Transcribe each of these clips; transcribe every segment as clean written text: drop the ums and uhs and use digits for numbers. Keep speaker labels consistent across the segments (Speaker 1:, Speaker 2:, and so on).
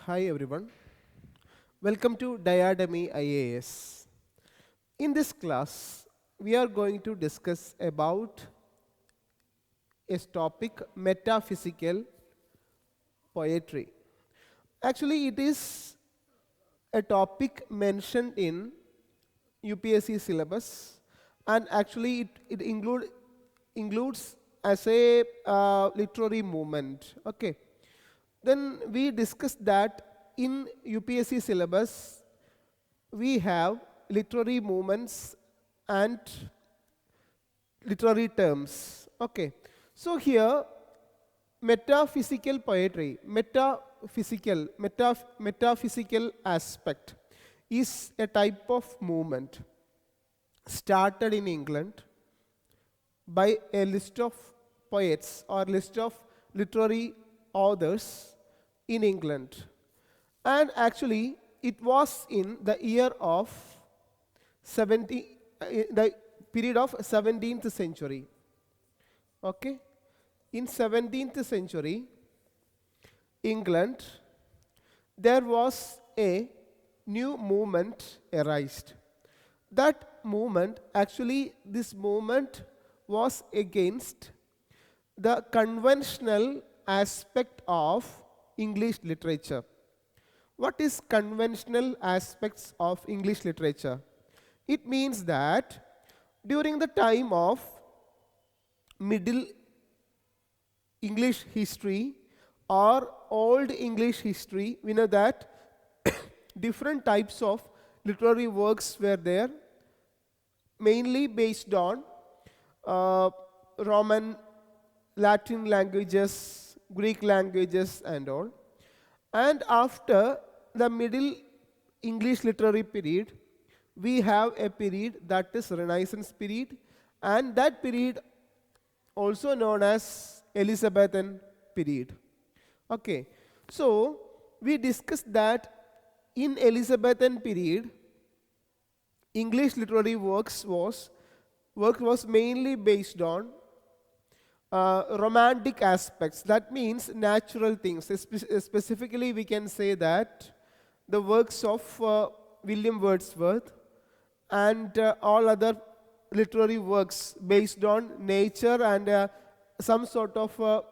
Speaker 1: Hi everyone, welcome to DIADEMY IAS. In this class, we are going to discuss about a topic metaphysical poetry. Actually, it is a topic mentioned in UPSC syllabus, and actually includes as a literary movement. Okay. Then we discussed that in UPSC syllabus we have literary movements and literary terms. Okay. So here metaphysical poetry, metaphysical aspect is a type of movement started in England by a list of poets or list of literary authors in England. And actually, it was in the year of the period of 17th century. Okay? In 17th century, England, there was a new movement arised. This movement was against the conventional aspect of English literature. What is conventional aspects of English literature? It means that during the time of Middle English history or Old English history, we know that different types of literary works were there, mainly based on Roman, Latin languages, Greek languages and all. And after the Middle English literary period, we have a period that is Renaissance period, and that period also known as Elizabethan period. Okay, so we discussed that in Elizabethan period, English literary work was mainly based on romantic aspects. That means natural things. Specifically, we can say that the works of William Wordsworth and all other literary works based on nature and some sort of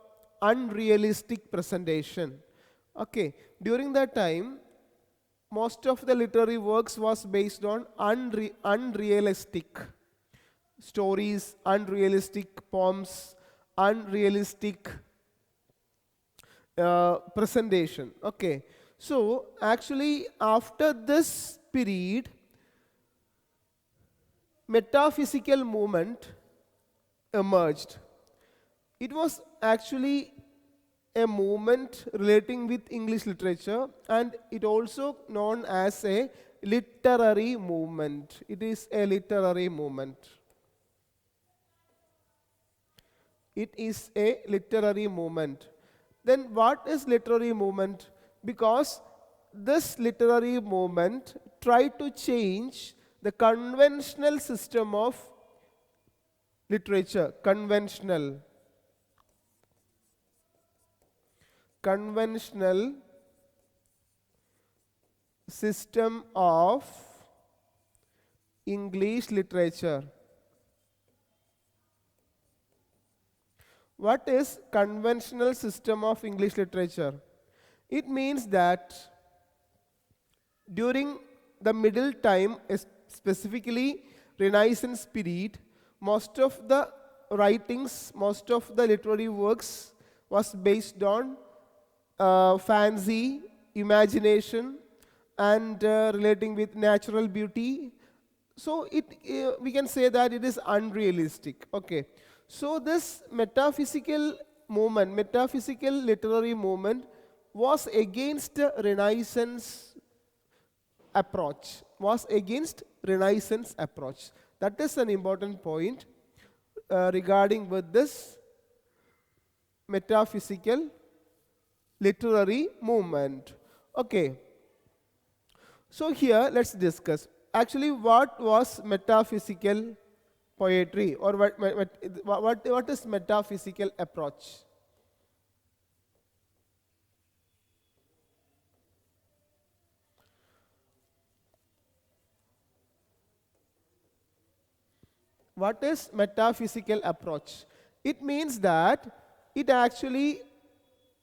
Speaker 1: unrealistic presentation. Okay, during that time, most of the literary works was based on unrealistic stories, unrealistic poems, unrealistic presentation. Okay, so actually after this period, metaphysical movement emerged. It was actually a movement relating with English literature, and it also known as a literary movement. It is a literary movement. It is a literary movement. Then what is literary movement? Because this literary movement tried to change the conventional system of literature. Conventional system of English literature. What is conventional system of English literature? It means that during the middle time, specifically Renaissance period, most of the writings, most of the literary works was based on fancy, imagination, and relating with natural beauty. So we can say that it is unrealistic. Okay. So this metaphysical movement, metaphysical literary movement, was against Renaissance approach. That is an important point regarding with this metaphysical literary movement. Okay. So here let's discuss. Actually, what was metaphysical poetry, or what is metaphysical approach? What is metaphysical approach? It means that it actually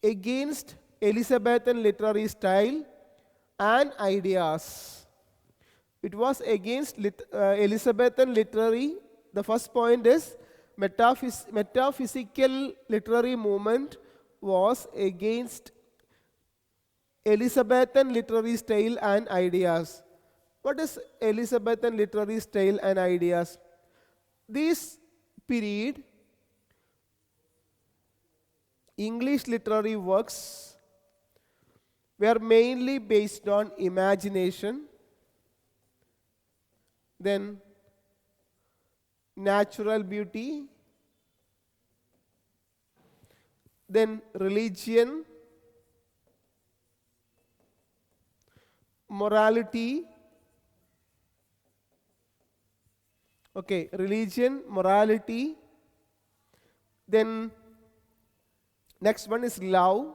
Speaker 1: against Elizabethan literary style and ideas. It was against Elizabethan literary. The first point is metaphysical literary movement was against Elizabethan literary style and ideas. What is Elizabethan literary style and ideas? This period, English literary works were mainly based on imagination, then natural beauty, then religion, morality. Okay, religion, morality. Then next one is love,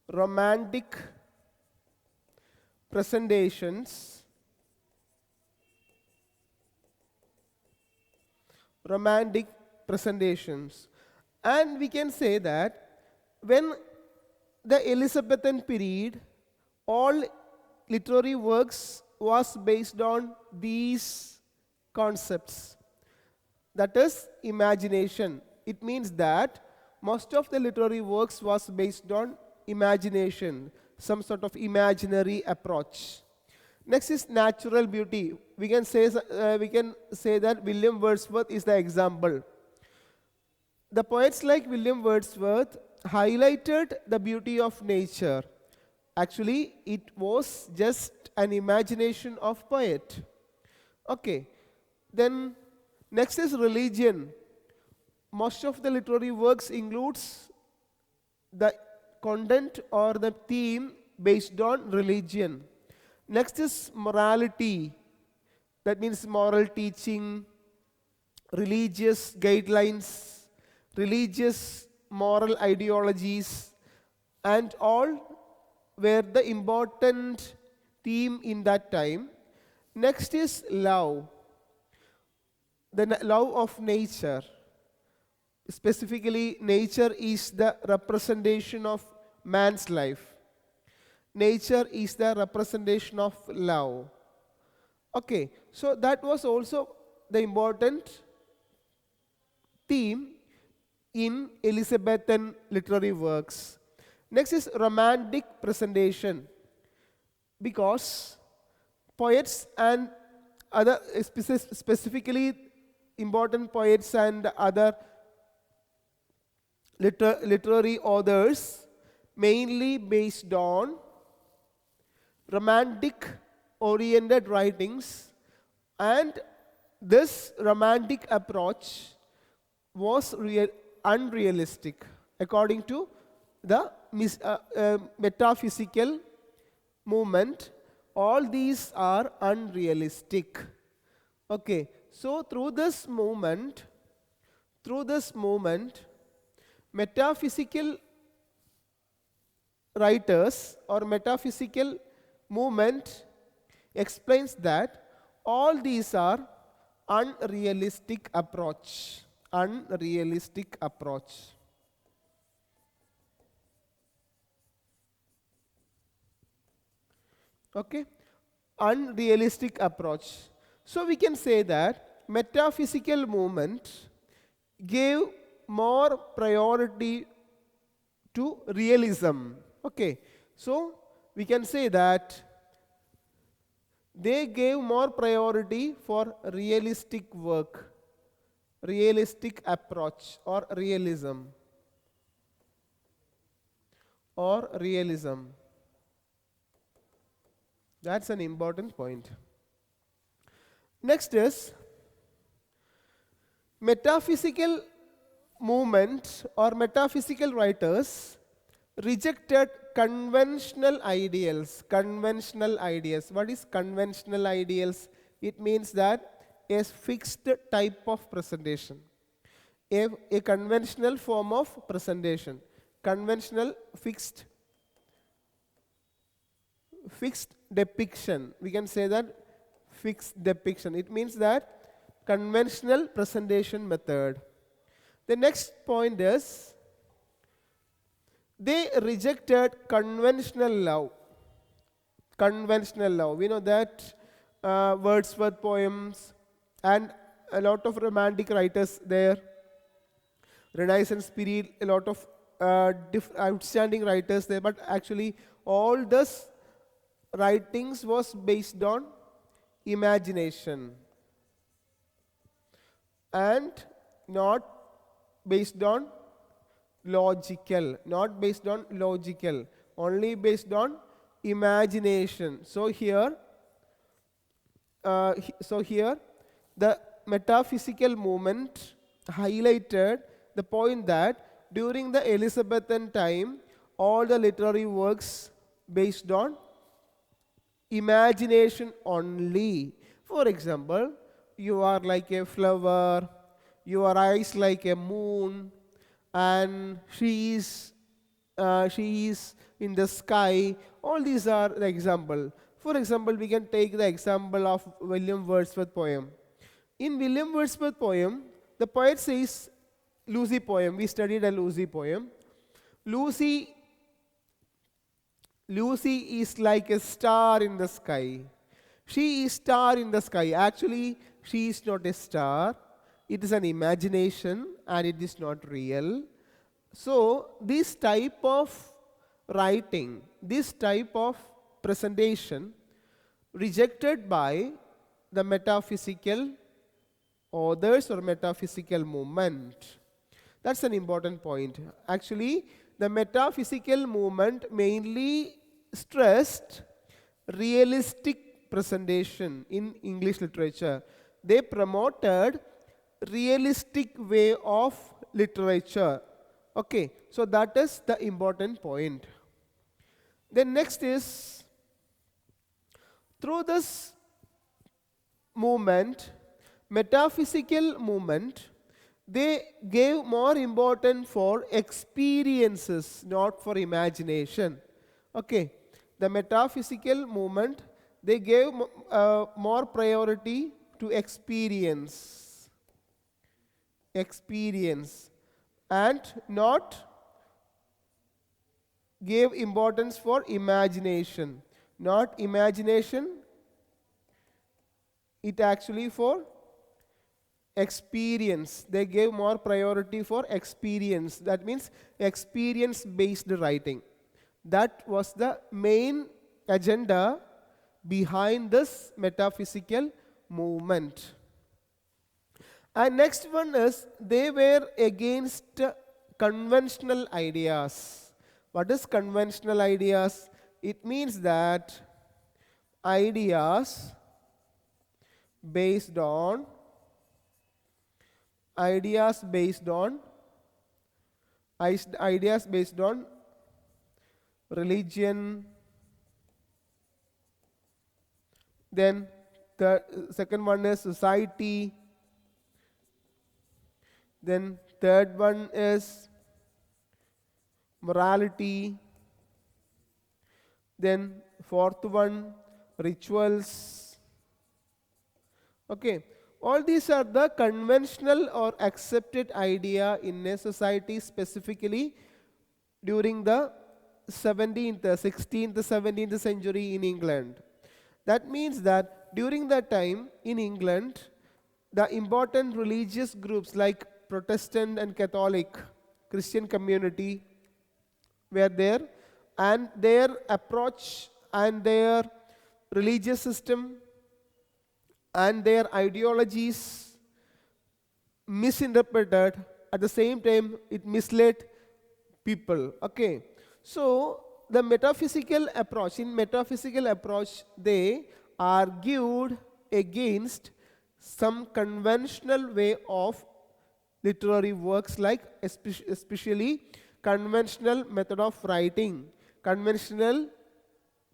Speaker 1: romantic presentations, romantic presentations. And we can say that when the Elizabethan period, all literary works was based on these concepts. That is imagination. It means that most of the literary works was based on imagination, some sort of imaginary approach. Next is natural beauty. We can say that William Wordsworth is the example. The poets like William Wordsworth highlighted the beauty of nature. Actually, it was just an imagination of poet. Okay. Then next is religion. Most of the literary works includes the content or the theme based on religion. Next is morality. That means moral teaching, religious guidelines, religious moral ideologies, and all were the important theme in that time. Next is love. The love of nature. Specifically, nature is the representation of man's life. Nature is the representation of love. Okay, so that was also the important theme in Elizabethan literary works. Next is romantic presentation. Because poets and other, specifically important poets and other literary authors, mainly based on romantic oriented writings, and this romantic approach was unrealistic according to the metaphysical movement. All these are unrealistic. Okay, so through this movement, metaphysical writers or metaphysical movement explains that all these are unrealistic approach. Unrealistic approach. Okay, unrealistic approach. So we can say that metaphysical movement gave more priority to realism. Okay, so we can say that they gave more priority for realistic work, realistic approach, or realism. Or realism. That's an important point. Next is metaphysical movement or metaphysical writers rejected conventional ideals. Conventional ideas. What is conventional ideals? It means that a fixed type of presentation. A conventional form of presentation. Conventional fixed depiction. We can say that fixed depiction. It means that conventional presentation method. The next point is they rejected conventional love. Conventional love. We know that Wordsworth poems and a lot of romantic writers there. Renaissance period, a lot of outstanding writers there, but actually all this writings was based on imagination and not based on logical, only based on imagination. So here the metaphysical movement highlighted the point that during the Elizabethan time, all the literary works based on imagination only. For example, you are like a flower, your eyes like a moon, and she is in the sky. All these are the example. For example, we can take the example of William Wordsworth poem. In William Wordsworth poem, the poet says, Lucy poem, we studied a Lucy poem. Lucy is like a star in the sky. She is star in the sky. Actually, she is not a star. It is an imagination and it is not real. So, this type of writing, this type of presentation rejected by the metaphysical authors or metaphysical movement. That's an important point. Actually, the metaphysical movement mainly stressed realistic presentation in English literature. They promoted realistic way of literature. Okay, so that is the important point. Then next is, through this movement, metaphysical movement, they gave more importance for experiences, not for imagination. Okay, the metaphysical movement, they gave more priority to experience, and not gave importance for imagination. Not imagination, it actually for experience. They gave more priority for experience. That means experience-based writing. That was the main agenda behind this metaphysical movement. And next one is, they were against conventional ideas. What is conventional ideas? It means that ideas based on religion. Then the second one is society. Then third one is morality. Then fourth one, rituals. Okay, all these are the conventional or accepted idea in a society, specifically during the 17th, 16th, 17th century in England. That means that during that time in England, the important religious groups like Protestant and Catholic Christian community were there, and their approach and their religious system and their ideologies misinterpreted. At the same time, it misled people. Okay, so the metaphysical approach, they argued against some conventional way of literary works, like especially conventional method of writing, conventional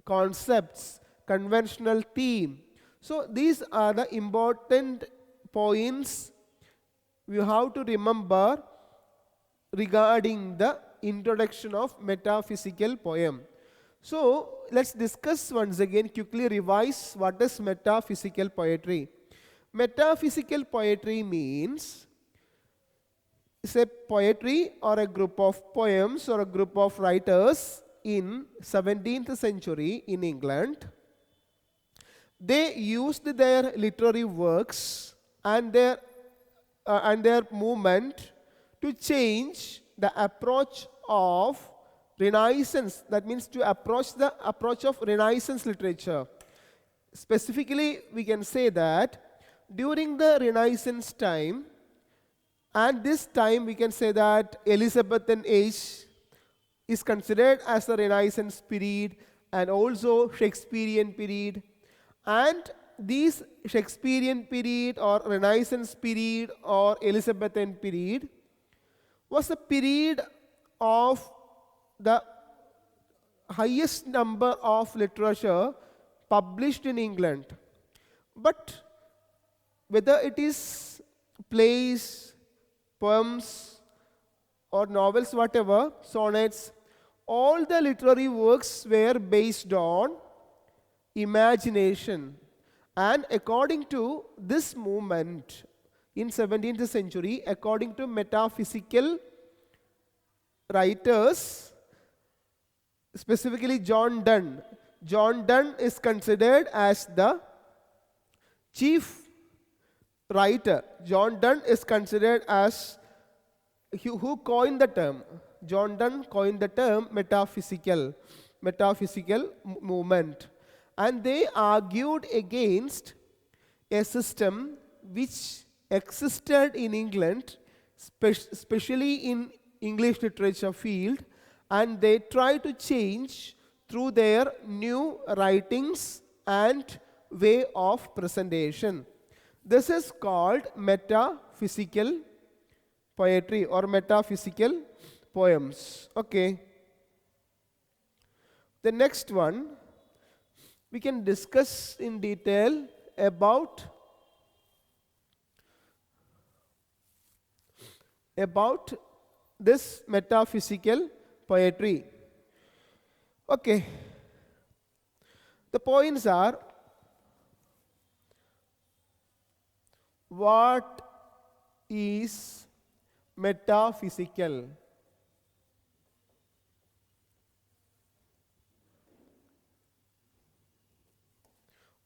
Speaker 1: concepts, conventional theme. So these are the important points you have to remember regarding the introduction of metaphysical poem. So let's discuss once again, quickly revise what is metaphysical poetry. Metaphysical poetry means it's a poetry or a group of poems or a group of writers in 17th century in England. They used their literary works and their movement to change the approach of Renaissance. That means to approach the approach of Renaissance literature. Specifically, we can say that during the Renaissance time, and this time we can say that Elizabethan age is considered as the Renaissance period and also Shakespearean period. And these Shakespearean period or Renaissance period or Elizabethan period was a period of the highest number of literature published in England. But whether it is plays, poems, or novels, whatever, sonnets, all the literary works were based on imagination. And according to this movement in 17th century, according to metaphysical writers, specifically John Donne. John Donne is considered as the chief writer. John Donne is considered as who coined the term. John Donne coined the term metaphysical movement. And they argued against a system which existed in England, especially in English literature field, and they tried to change through their new writings and way of presentation. This is called metaphysical poetry or metaphysical poems. Okay. The next one, we can discuss in detail about this metaphysical poetry. Okay. The points are: what is metaphysical?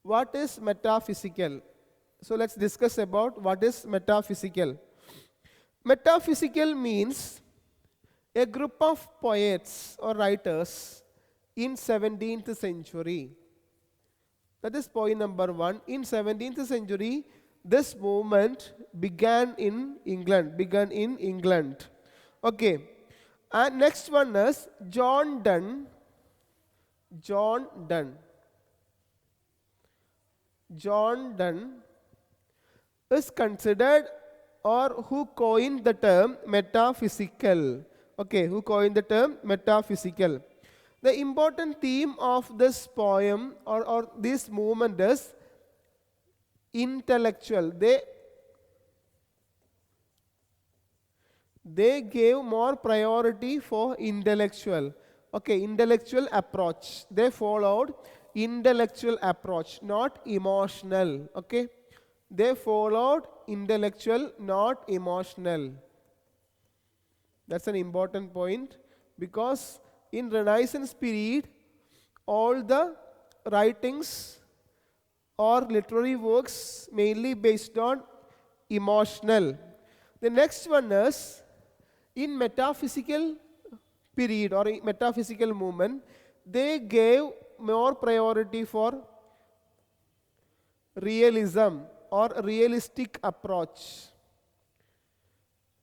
Speaker 1: What is metaphysical? So let's discuss about what is metaphysical. Metaphysical means a group of poets or writers in 17th century. That is point number one. In 17th century, this movement began in England. Okay. And next one is John Donne. John Donne is considered, or who coined the term metaphysical. Okay, who coined the term metaphysical. The important theme of this poem or this movement is intellectual. They gave more priority for intellectual. Okay, intellectual approach. They followed intellectual approach, not emotional. Okay, they followed intellectual, not emotional. That's an important point, because in Renaissance period, all the writings or literary works mainly based on emotional. The next one is in metaphysical period or metaphysical movement, they gave more priority for realism or realistic approach.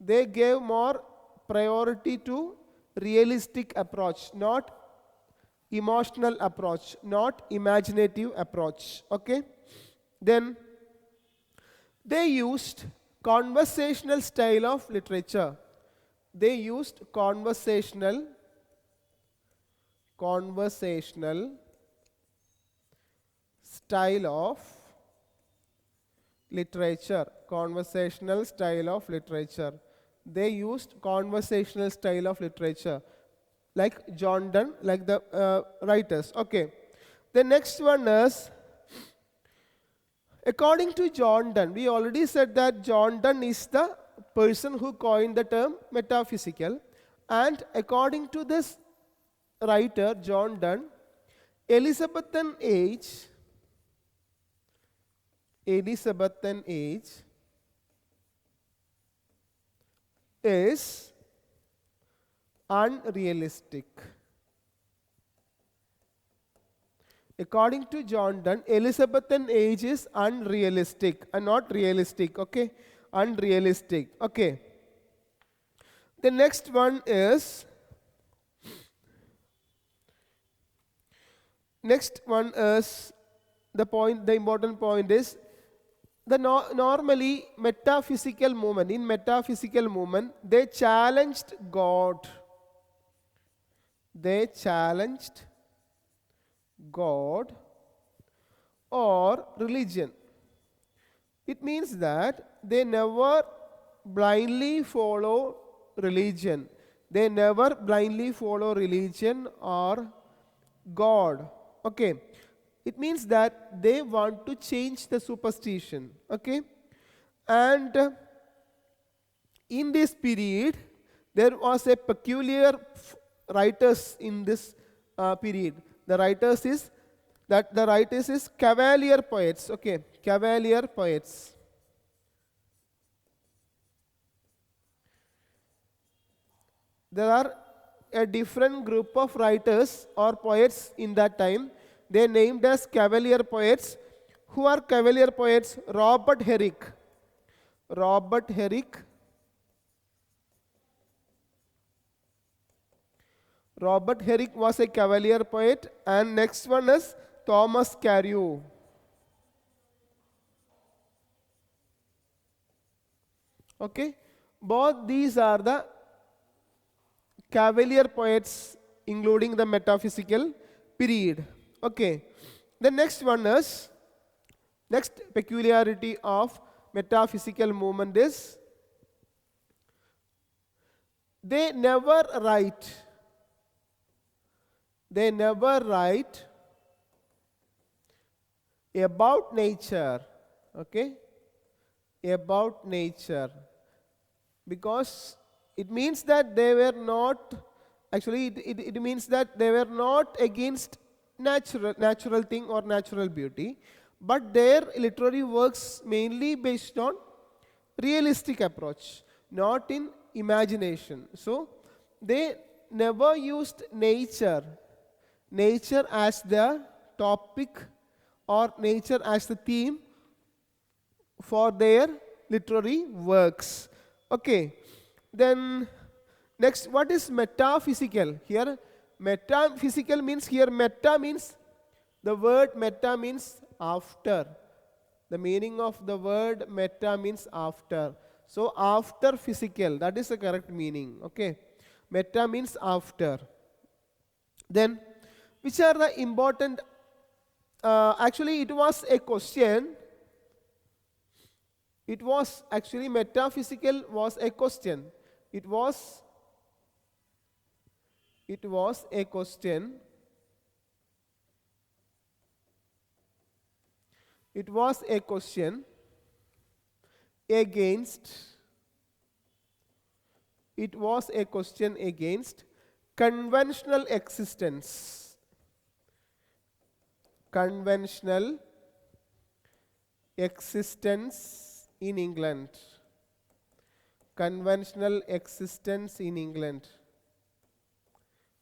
Speaker 1: They gave more priority to realistic approach, not emotional approach, not imaginative approach. Okay? Then they used conversational style of literature. They used conversational style of literature. Conversational style of literature. They used conversational style of literature. like John Donne, like the writers. Okay. The next one is, according to John Donne, we already said that John Donne is the person who coined the term metaphysical. And according to this writer, John Donne, Elizabethan age is unrealistic. According to John Donne, Elizabethan age is unrealistic and not realistic. Okay, unrealistic. Okay. The next one is, the important point is, normally metaphysical movement, in metaphysical movement, they challenged God. They challenged God or religion. It means that they never blindly follow religion. They never blindly follow religion or God. Okay. It means that they want to change the superstition. Okay. And in this period, there was a peculiar writers in this period. The writers is cavalier poets. Okay, cavalier poets. There are a different group of writers or poets in that time. They named as cavalier poets. Who are cavalier poets? Robert Herrick. Robert Herrick. Robert Herrick was a cavalier poet. And next one is Thomas Carew. Okay. Both these are the cavalier poets, including the metaphysical period. Okay. The next one is, next peculiarity of metaphysical movement is, they never write. They never write about nature. Okay? About nature. Because it means that they were not, actually it means that they were not against natural thing or natural beauty, but their literary works mainly based on realistic approach, not in imagination. So they never used nature as the topic or nature as the theme for their literary works. Okay. Then next, what is metaphysical? Here metaphysical means, here meta means, the word meta means after. The meaning of the word meta means after. So after physical, that is the correct meaning. Okay. Meta means after. Then which are the important, actually it was a question. It was actually, metaphysical was a question. It was a question. It was a question against, it was a question against conventional existence. Conventional existence in England. Conventional existence in England.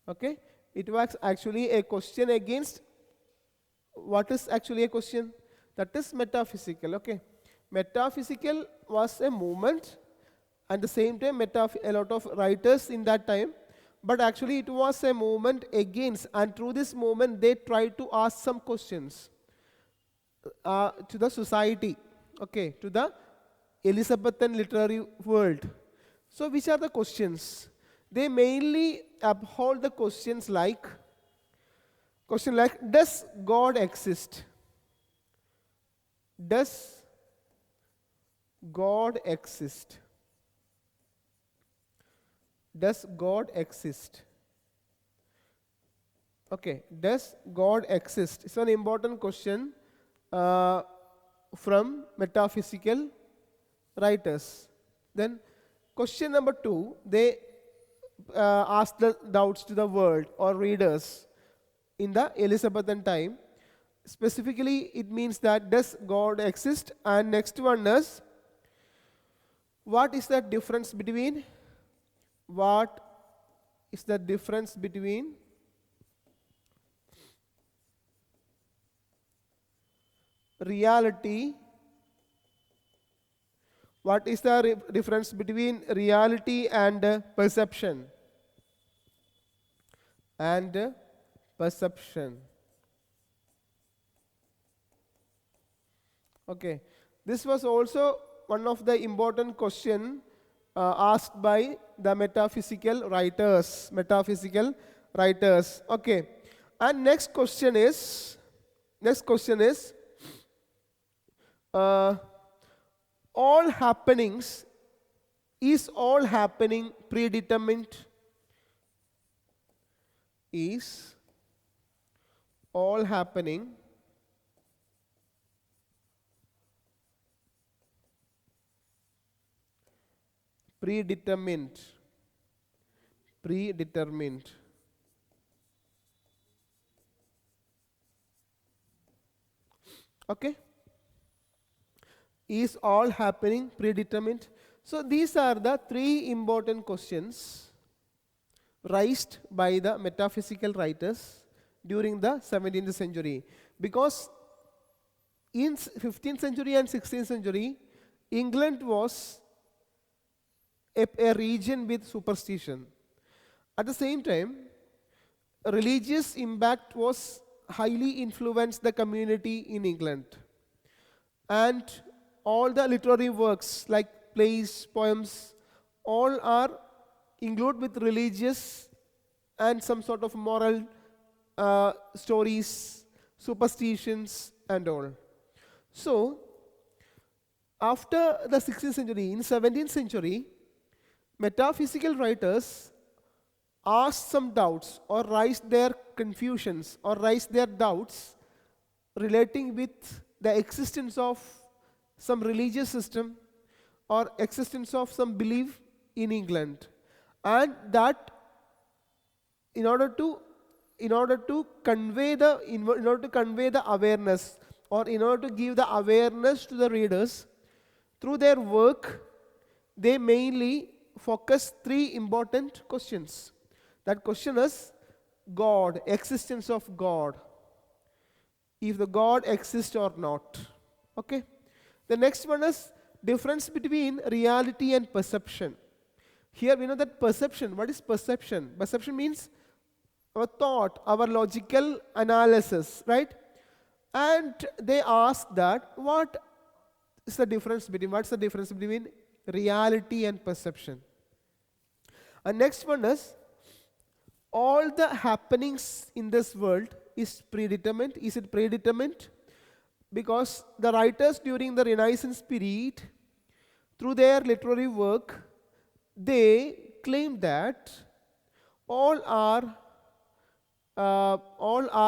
Speaker 1: Okay? It was actually a question against, what is actually a question? That is metaphysical. Okay? Metaphysical was a movement, and at the same time a lot of writers in that time, but actually it was a movement against, and through this movement they tried to ask some questions to the society, okay, to the Elizabethan literary world. So which are the questions? They mainly uphold the questions like, does God exist? Does God exist? Does God exist? Okay, does God exist? It's an important question uh, from metaphysical writers. Then, question number 2, they ask the doubts to the world or readers in the Elizabethan time. Specifically, it means that does God exist? And next one is, what is the difference between what is the difference between reality? What is the difference between reality and perception? And perception. Okay, this was also one of the important question asked by the metaphysical writers. Metaphysical writers. Okay, and next question is uh, all happenings, is all happening predetermined? Is all happening predetermined? Predetermined. Okay, is all happening predetermined? So these are the 3 important questions raised by the metaphysical writers during the 17th century, because in 15th century and 16th century England was a region with superstition. At the same time, religious impact was highly influenced the community in England, and all the literary works like plays, poems, all are included with religious and some sort of moral stories, superstitions and all. So after the 16th century, in 17th century, metaphysical writers asked some doubts or raised their confusions or raised their doubts relating with the existence of some religious system or existence of some belief in England, and that in order to convey the awareness, or in order to give the awareness to the readers through their work, they mainly focus 3 important questions. That question is God, existence of God, if the God exists or not. Okay. The next one is difference between reality and perception. Here we know that perception. What is perception? Perception means our thought, our logical analysis, right? And they ask that what's the difference between reality and perception? And next one is, all the happenings in this world is predetermined. Is it predetermined? Because the writers during the Renaissance period, through their literary work, they claim that all are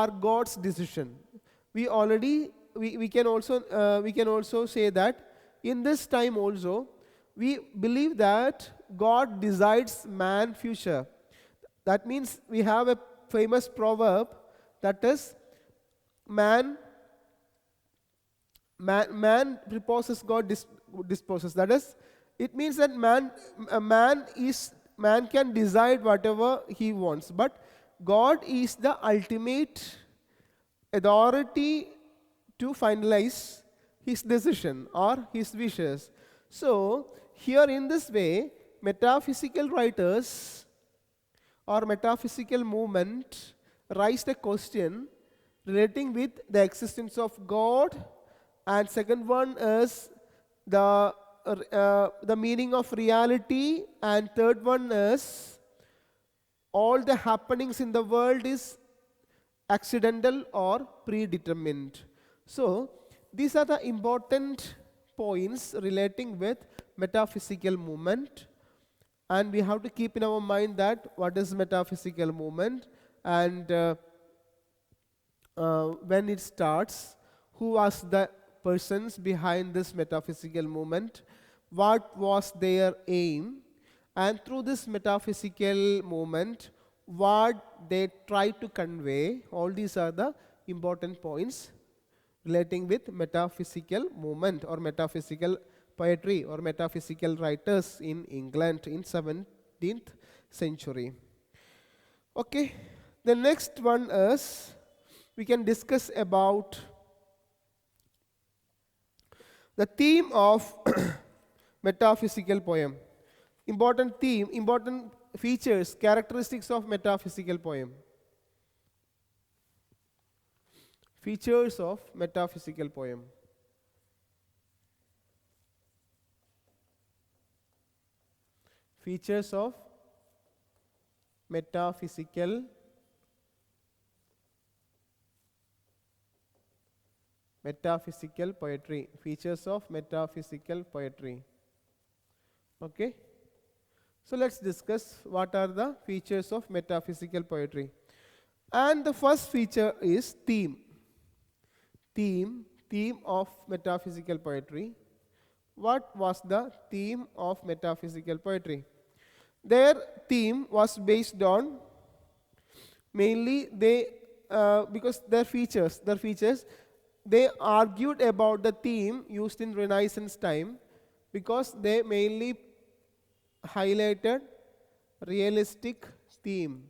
Speaker 1: God's decision. We can also say that in this time also we believe that God decides man's future. That means we have a famous proverb that is, man proposes, God disposes. That is, it means that man can decide whatever he wants, but God is the ultimate authority to finalize his decision or his wishes. So here in this way, metaphysical writers or metaphysical movement raised a question relating with the existence of God, and second one is the meaning of reality, and third one is all the happenings in the world is accidental or predetermined. So these are the important points relating with metaphysical movement, and we have to keep in our mind that what is metaphysical movement, and when it starts, who was the persons behind this metaphysical movement, what was their aim, and through this metaphysical movement, what they try to convey. All these are the important points relating with metaphysical movement or metaphysical poetry or metaphysical writers in England in 17th century. Okay, the next one is we can discuss about the theme of metaphysical poem. Important theme, important features, characteristics of metaphysical poem. Features of metaphysical poem. Features of metaphysical poetry. Features of metaphysical poetry. Okay. So let's discuss what are the features of metaphysical poetry. And the first feature is theme. Theme of metaphysical poetry. What was the theme of metaphysical poetry? Their theme was based on mainly because their features, they argued about the theme used in Renaissance time because they mainly highlighted realistic theme.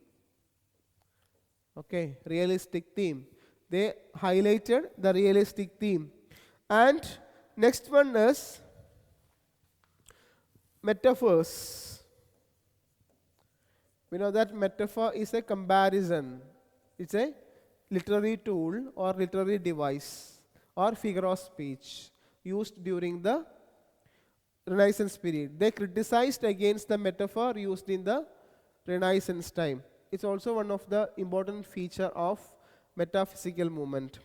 Speaker 1: Okay, realistic theme. They highlighted the realistic theme. And next one is metaphors. We know that metaphor is a comparison. It's a literary tool or literary device or figure of speech used during the Renaissance period. They criticized against the metaphor used in the Renaissance time. It's also one of the important feature of metaphysical movement.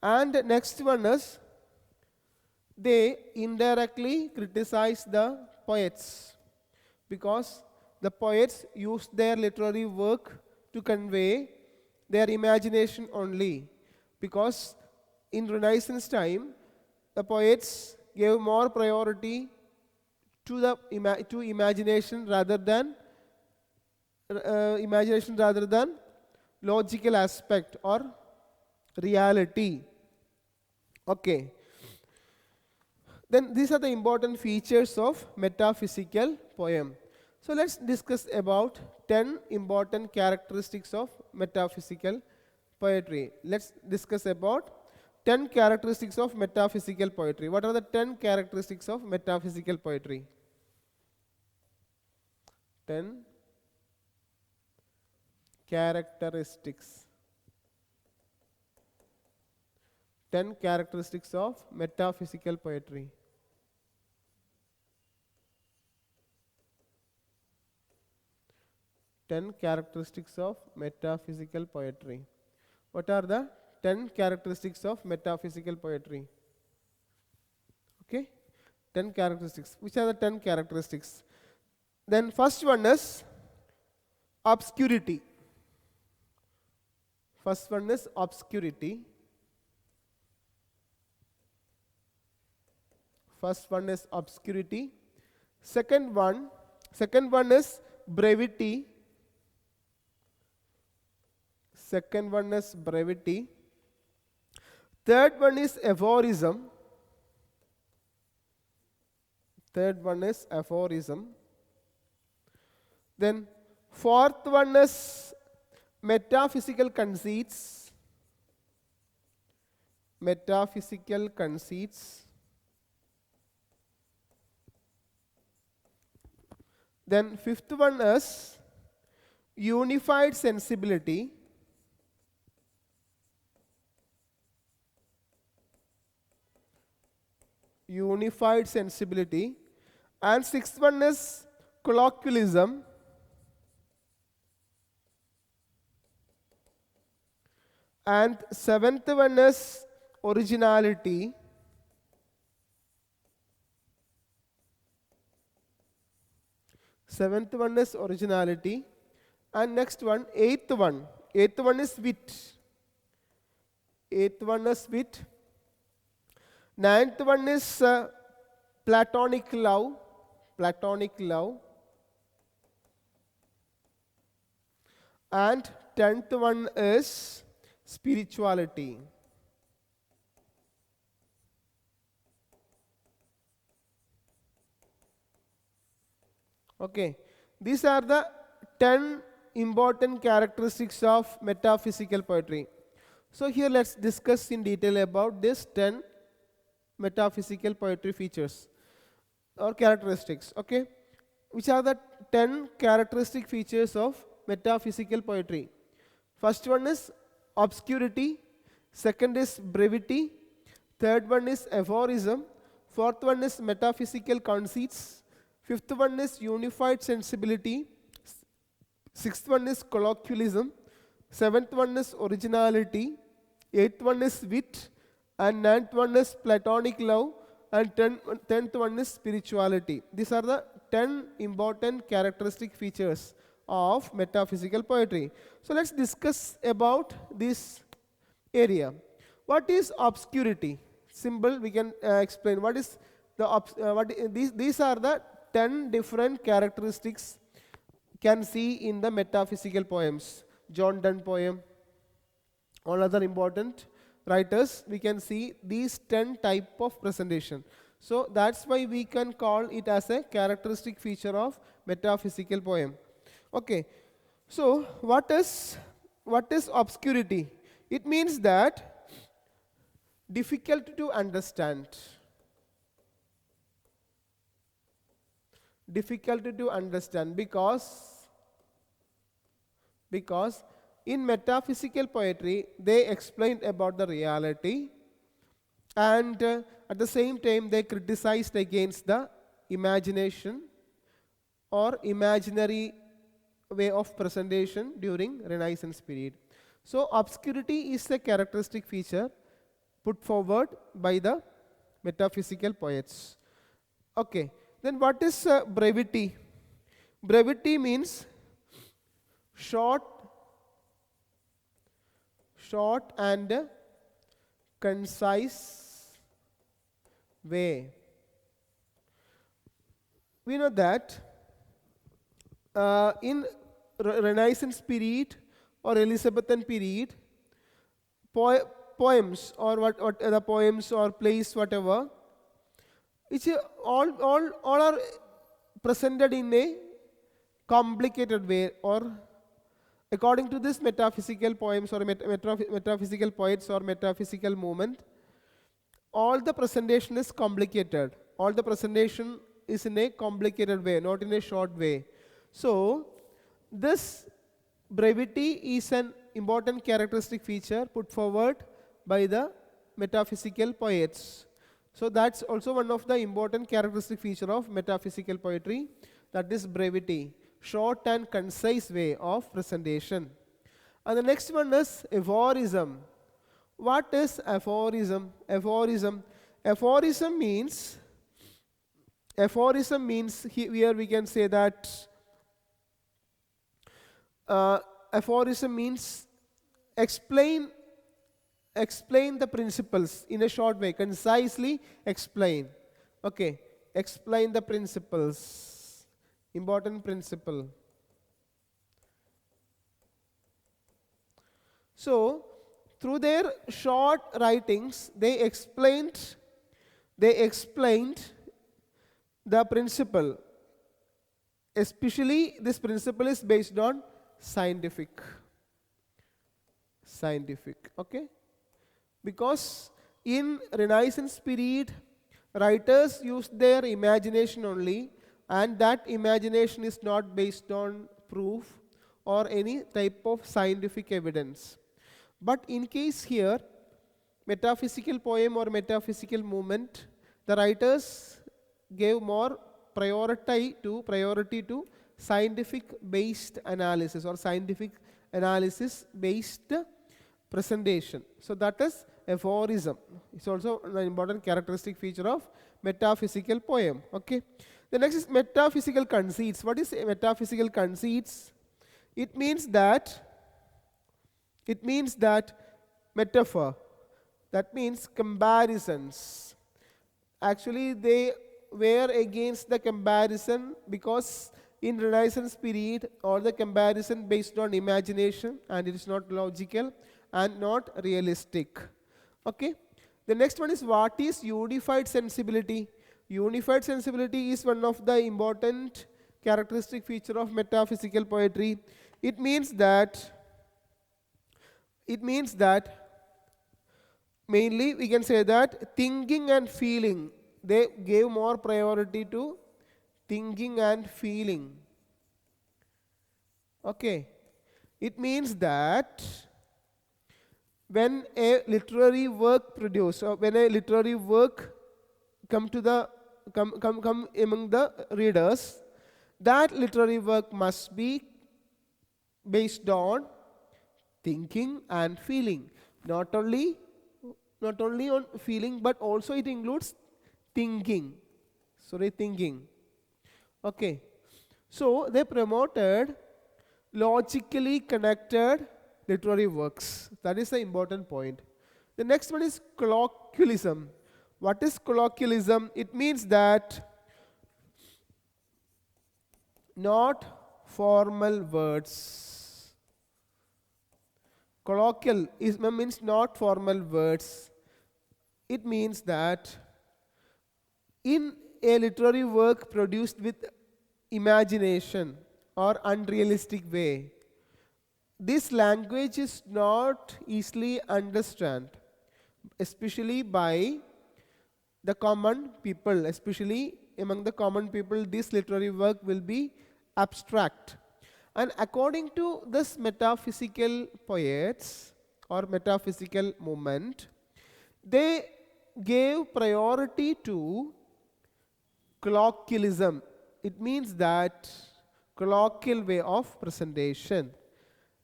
Speaker 1: And next one is they indirectly criticize the poets because the poets used their literary work to convey their imagination only, because in Renaissance time the poets gave more priority to the imagination rather than logical aspect or reality. Okay. Then these are the important features of metaphysical poem. So let's discuss about 10 important characteristics of metaphysical poetry. Let's discuss about 10 characteristics of metaphysical poetry. What are the 10 characteristics of metaphysical poetry? 10 characteristics. 10 characteristics of metaphysical poetry. Characteristics of metaphysical poetry. What are the 10 characteristics of metaphysical poetry? Okay, 10 characteristics. Which are the 10 characteristics? Then first one is obscurity. First one is obscurity. First one is obscurity. Second one is brevity. Second one is brevity. Third one is aphorism. Third one is aphorism. Then fourth one is metaphysical conceits. Metaphysical conceits. Then fifth one is unified sensibility. Unified sensibility. And sixth one is colloquialism. And seventh one is originality. Seventh one is originality. And next one, eighth one. Eighth one is wit. Eighth one is wit. Ninth one is platonic love. Platonic love. And 10th one is spirituality. Okay, these are the 10 important characteristics of metaphysical poetry. So here let's discuss in detail about these 10 metaphysical poetry features or characteristics. Okay, which are the 10 characteristic features of metaphysical poetry? First one is obscurity, second is brevity, third one is aphorism, fourth one is metaphysical conceits, fifth one is unified sensibility, sixth one is colloquialism, seventh one is originality, eighth one is wit, and ninth one is platonic love, and tenth one is spirituality. These are the 10 important characteristic features of metaphysical poetry. So let's discuss about this area. What is obscurity? Simple, we can explain. What is the these are the 10 different characteristics can see in the metaphysical poems. John Donne poem, all other important writers, we can see these 10 type of presentation. So that's why we can call it as a characteristic feature of metaphysical poem. Okay, so what is obscurity? It means that difficult to understand. Difficult to understand because in metaphysical poetry they explained about the reality, and at the same time they criticized against the imagination or imaginary way of presentation during Renaissance period. So obscurity is a characteristic feature put forward by the metaphysical poets. Okay, then what is brevity? Brevity means short and concise way. We know that in Renaissance period or Elizabethan period, poems or what the poems or plays, whatever, which all are presented in a complicated way, or according to this metaphysical poems or metaphysical poets or metaphysical movement, all the presentation is complicated. All the presentation is in a complicated way, not in a short way. So this brevity is an important characteristic feature put forward by the metaphysical poets. So that's also one of the important characteristic feature of metaphysical poetry, that is brevity, short and concise way of presentation. And the next one is aphorism. What is aphorism? Aphorism means here we can say that aphorism means explain the principles in a short way, concisely explain. Okay, explain the principles, important principle. So through their short writings, they explained the principle. Especially this principle is based on scientific. Okay, because in Renaissance period, writers used their imagination only, and that imagination is not based on proof or any type of scientific evidence. But in case here, metaphysical poem or metaphysical movement, the writers gave more priority to scientific based analysis or scientific analysis based presentation. So that is aphorism. It's also an important characteristic feature of metaphysical poem. Okay. The next is metaphysical conceits. What is metaphysical conceits? It means that metaphor. That means comparisons. Actually, they were against the comparison because in Renaissance period, all the comparison based on imagination and it is not logical and not realistic. Okay. The next one is, what is unified sensibility? Unified sensibility is one of the important characteristic feature of metaphysical poetry. It means that mainly we can say that thinking and feeling, they gave more priority to thinking and feeling. Okay. It means that when a literary work produced, or when a literary work come among the readers, that literary work must be based on thinking and feeling. Not only on feeling, but also it includes thinking. Thinking. Okay. So they promoted logically connected literary works. That is the important point. The next one is colloquialism. What is colloquialism? It means that not formal words. Colloquial means not formal words. It means that in a literary work produced with imagination or unrealistic way, this language is not easily understood, especially by the common people. Especially among the common people, this literary work will be abstract. And according to this metaphysical poets or metaphysical movement, they gave priority to colloquialism. It means that colloquial way of presentation.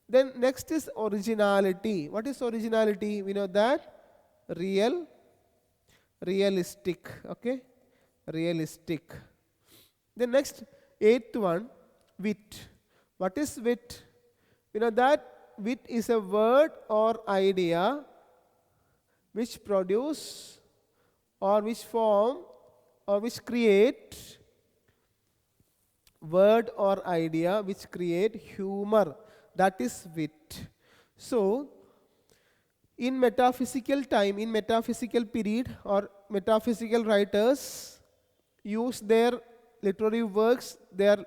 Speaker 1: Then next is originality. What is originality? We know that realistic. Okay, realistic. The next, eighth one, wit. What is wit? We know that wit is a word or idea which produce or which form or which create word or idea which create humor. That is wit. So, in metaphysical time, in metaphysical period, or metaphysical writers use their literary works, their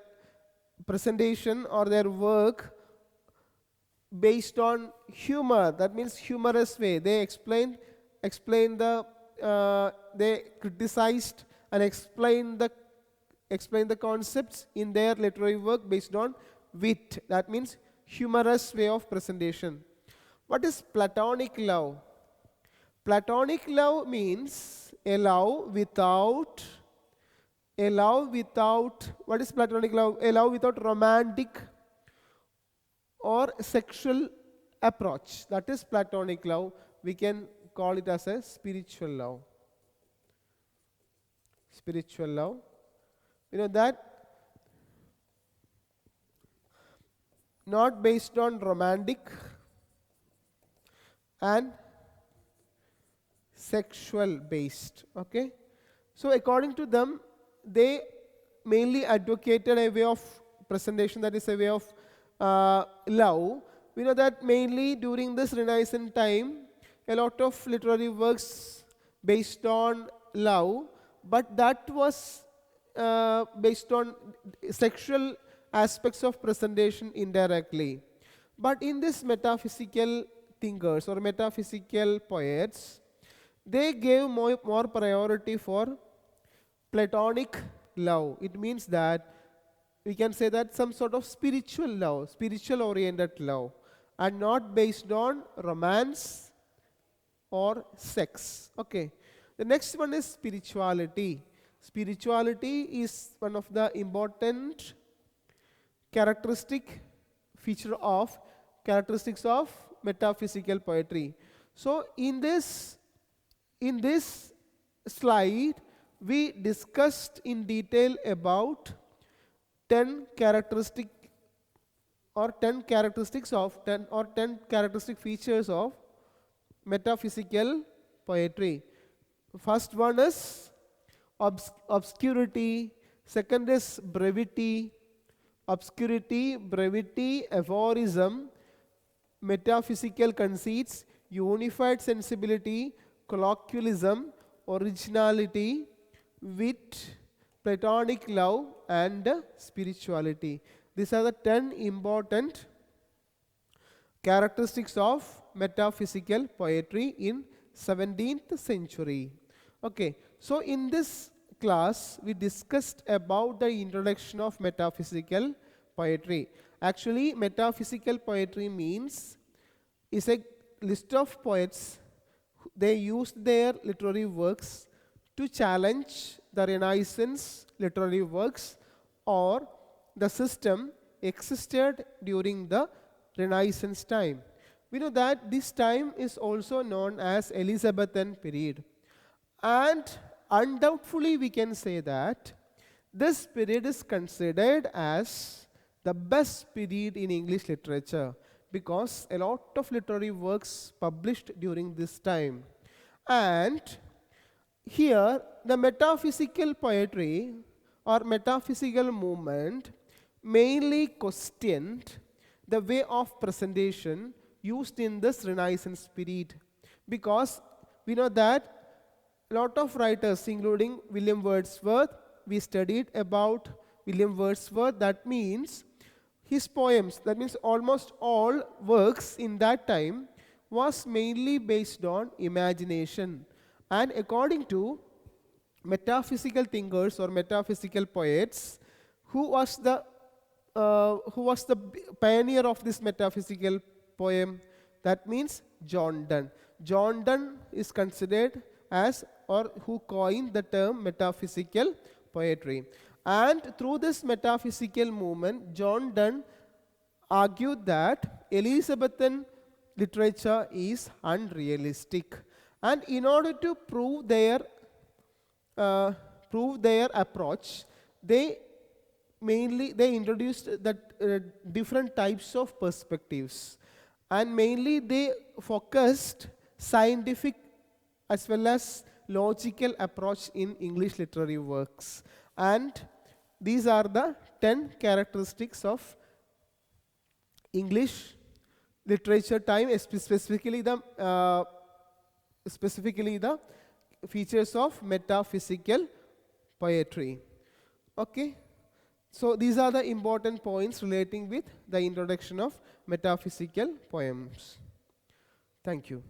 Speaker 1: presentation or their work based on humor. That means humorous way. They they criticized and explained the concepts in their literary work based on wit. That means humorous way of presentation. What is platonic love? Platonic love means a love without, what is platonic love? A love without romantic or sexual approach. That is platonic love. We can call it as a spiritual love. Spiritual love. You know that not based on romantic and sexual based. Okay. So according to them, they mainly advocated a way of presentation, that is a way of love. We know that mainly during this Renaissance time, a lot of literary works based on love, but that was based on sexual aspects of presentation indirectly. But in this metaphysical thinkers or metaphysical poets, they gave more priority for platonic love. It means that we can say that some sort of spiritual love, spiritual oriented love, and not based on romance or sex. Okay. The next one is spirituality. Spirituality is one of the important characteristics of metaphysical poetry. So in this slide, we discussed in detail about 10 characteristic characteristic features of metaphysical poetry. First one is obscurity, second is brevity, obscurity, brevity, aphorism, metaphysical conceits, unified sensibility, colloquialism, originality, wit, platonic love, and spirituality. These are the 10 important characteristics of metaphysical poetry in 17th century. Okay, so in this class we discussed about the introduction of metaphysical poetry. Actually, metaphysical poetry means is a list of poets. They used their literary works to challenge the Renaissance literary works or the system existed during the Renaissance time. We know that this time is also known as Elizabethan period. And undoubtedly we can say that this period is considered as the best period in English literature because a lot of literary works published during this time. And here the metaphysical poetry or metaphysical movement mainly questioned the way of presentation used in this Renaissance period, because we know that a lot of writers, including William Wordsworth, we studied about William Wordsworth. That means his poems, that means almost all works in that time was mainly based on imagination. And according to metaphysical thinkers or metaphysical poets, who was the pioneer of this metaphysical poem? That means John Donne. John Donne is considered as, or who coined the term metaphysical poetry. And through this metaphysical movement, John Donne argued that Elizabethan literature is unrealistic. And in order to prove their approach, they introduced that different types of perspectives, and mainly they focused scientific as well as logical approach in English literary works. And these are the 10 characteristics of English literature time, specifically the features of metaphysical poetry. Okay, so these are the important points relating with the introduction of metaphysical poems. Thank you.